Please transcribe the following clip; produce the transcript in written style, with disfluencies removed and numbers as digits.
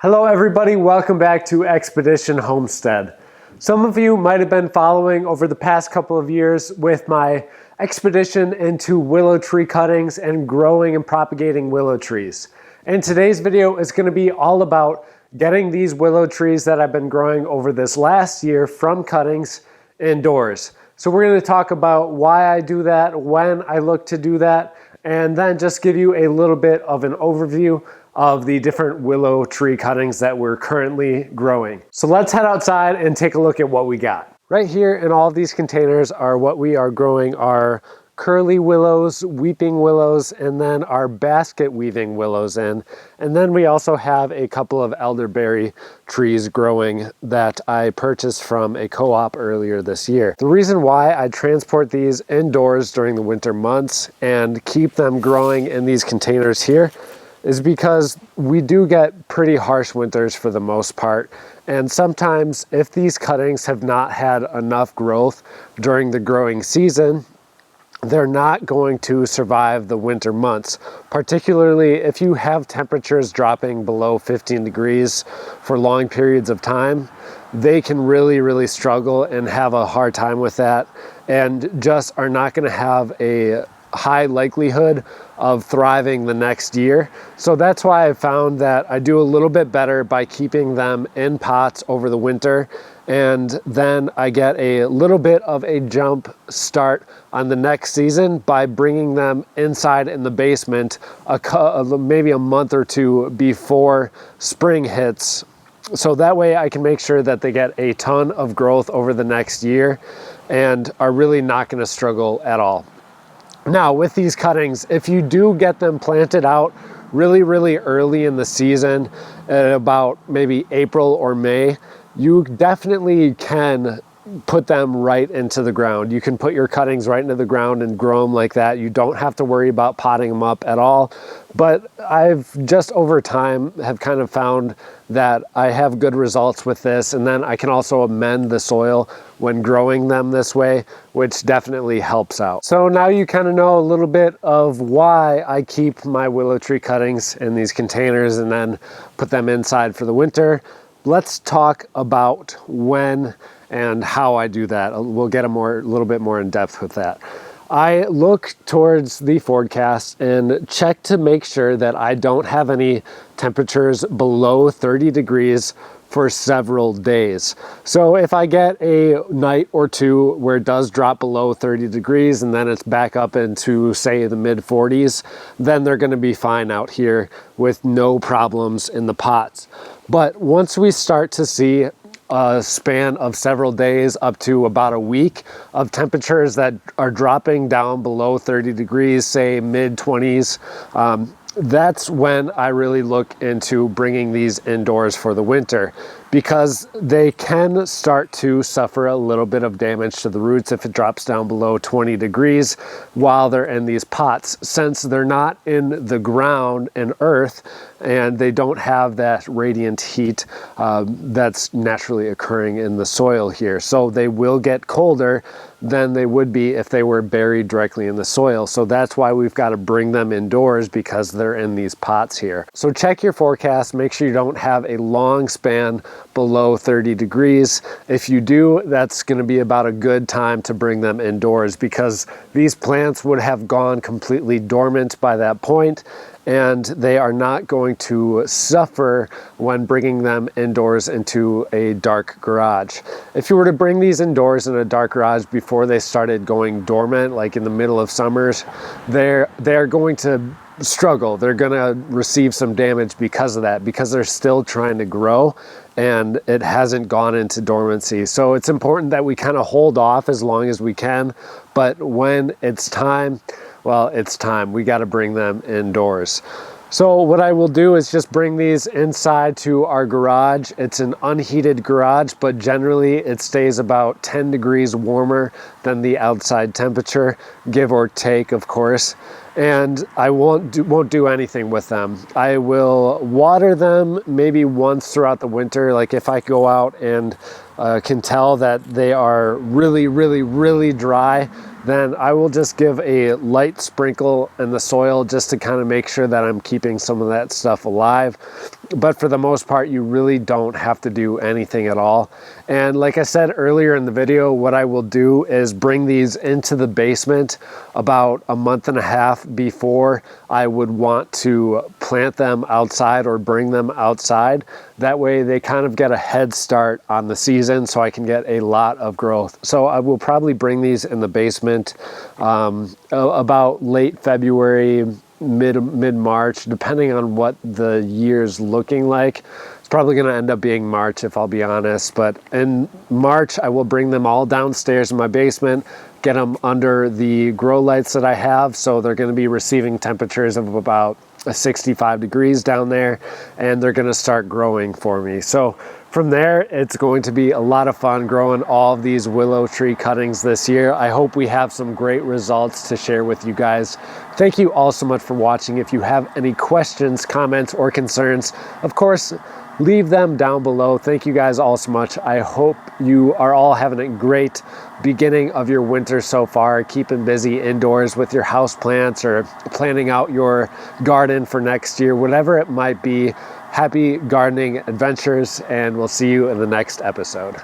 Hello everybody, welcome back to Expedition Homestead. Some of you might have been following over the past couple of years with my expedition into willow tree cuttings and growing and propagating willow trees. And today's video is going to be all about getting these willow trees that I've been growing over this last year from cuttings indoors. So we're going to talk about why I do that, when I look to do that, and then just give you a little bit of an overview of the different willow tree cuttings that we're currently growing. So let's head outside and take a look at what we got. Right here in all of these containers are what we are growing our curly willows, weeping willows, and then our basket weaving willows in. And then we also have a couple of elderberry trees growing that I purchased from a co-op earlier this year. The reason why I transport these indoors during the winter months and keep them growing in these containers here is because we do get pretty harsh winters for the most part. And sometimes if these cuttings have not had enough growth during the growing season, they're not going to survive the winter months, particularly if you have temperatures dropping below 15 degrees for long periods of time. They can really struggle and have a hard time with that and just are not going to have a high likelihood of thriving the next year. So that's why I found that I do a little bit better by keeping them in pots over the winter, and then I get a little bit of a jump start on the next season by bringing them inside in the basement maybe a month or two before spring hits. So that way I can make sure that they get a ton of growth over the next year and are really not going to struggle at all. Now with these cuttings, if you do get them planted out really early in the season, at about maybe April or May, you definitely can put them right into the ground. You can put your cuttings right into the ground and grow them like that. You don't have to worry about potting them up at all. But I've just over time have kind of found that I have good results with this, and then I can also amend the soil when growing them this way, which definitely helps out. So now you kind of know a little bit of why I keep my willow tree cuttings in these containers and then put them inside for the winter. Let's talk about when and how I do that. We'll get a little bit more in depth with that. I look towards the forecast and check to make sure that I don't have any temperatures below 30 degrees for several days. So if I get a night or two where it does drop below 30 degrees and then it's back up into, say, the mid 40s, then they're going to be fine out here with no problems in the pots. But once we start to see a span of several days up to about a week of temperatures that are dropping down below 30 degrees, say mid 20s, that's when I really look into bringing these indoors for the winter, because they can start to suffer a little bit of damage to the roots if it drops down below 20 degrees while they're in these pots, since they're not in the ground and earth and they don't have that radiant heat that's naturally occurring in the soil here. So they will get colder than they would be if they were buried directly in the soil. So that's why we've got to bring them indoors, because they're in these pots here. So check your forecast, make sure you don't have a long span below 30 degrees. If you do, that's going to be about a good time to bring them indoors, because these plants would have gone completely dormant by that point, and they are not going to suffer when bringing them indoors into a dark garage. If you were to bring these indoors in a dark garage before they started going dormant, like in the middle of summers, they're going to struggle. They're going to receive some damage because of that, because they're still trying to grow and it hasn't gone into dormancy. So it's important that we kind of hold off as long as we can, but when it's time, well, it's time. We got to bring them indoors. So what I will do is just bring these inside to our garage. It's an unheated garage, but generally it stays about 10 degrees warmer than the outside temperature, give or take, of course. And I won't do anything with them. I will water them maybe once throughout the winter. Like if I go out and can tell that they are really dry, then I will just give a light sprinkle in the soil just to kind of make sure that I'm keeping some of that stuff alive. but for the most part, you really don't have to do anything at all. And like I said earlier in the video, what I will do is bring these into the basement about a month and a half before I would want to plant them outside or bring them outside. That way they kind of get a head start on the season, so I can get a lot of growth. So I will probably bring these in the basement about late February, mid-March, depending on what the year's looking like. It's probably going to end up being March, if I'll be honest. But in March, I will bring them all downstairs in my basement, get them under the grow lights that I have. So they're going to be receiving temperatures of about 65 degrees down there, and they're going to start growing for me. So from there, it's going to be a lot of fun growing all of these willow tree cuttings this year. I hope we have some great results to share with you guys. Thank you all so much for watching. If you have any questions, comments, or concerns, of course, leave them down below. Thank you guys all so much. I hope you are all having a great beginning of your winter so far, keeping busy indoors with your house plants or planning out your garden for next year, whatever it might be. Happy gardening adventures, and we'll see you in the next episode.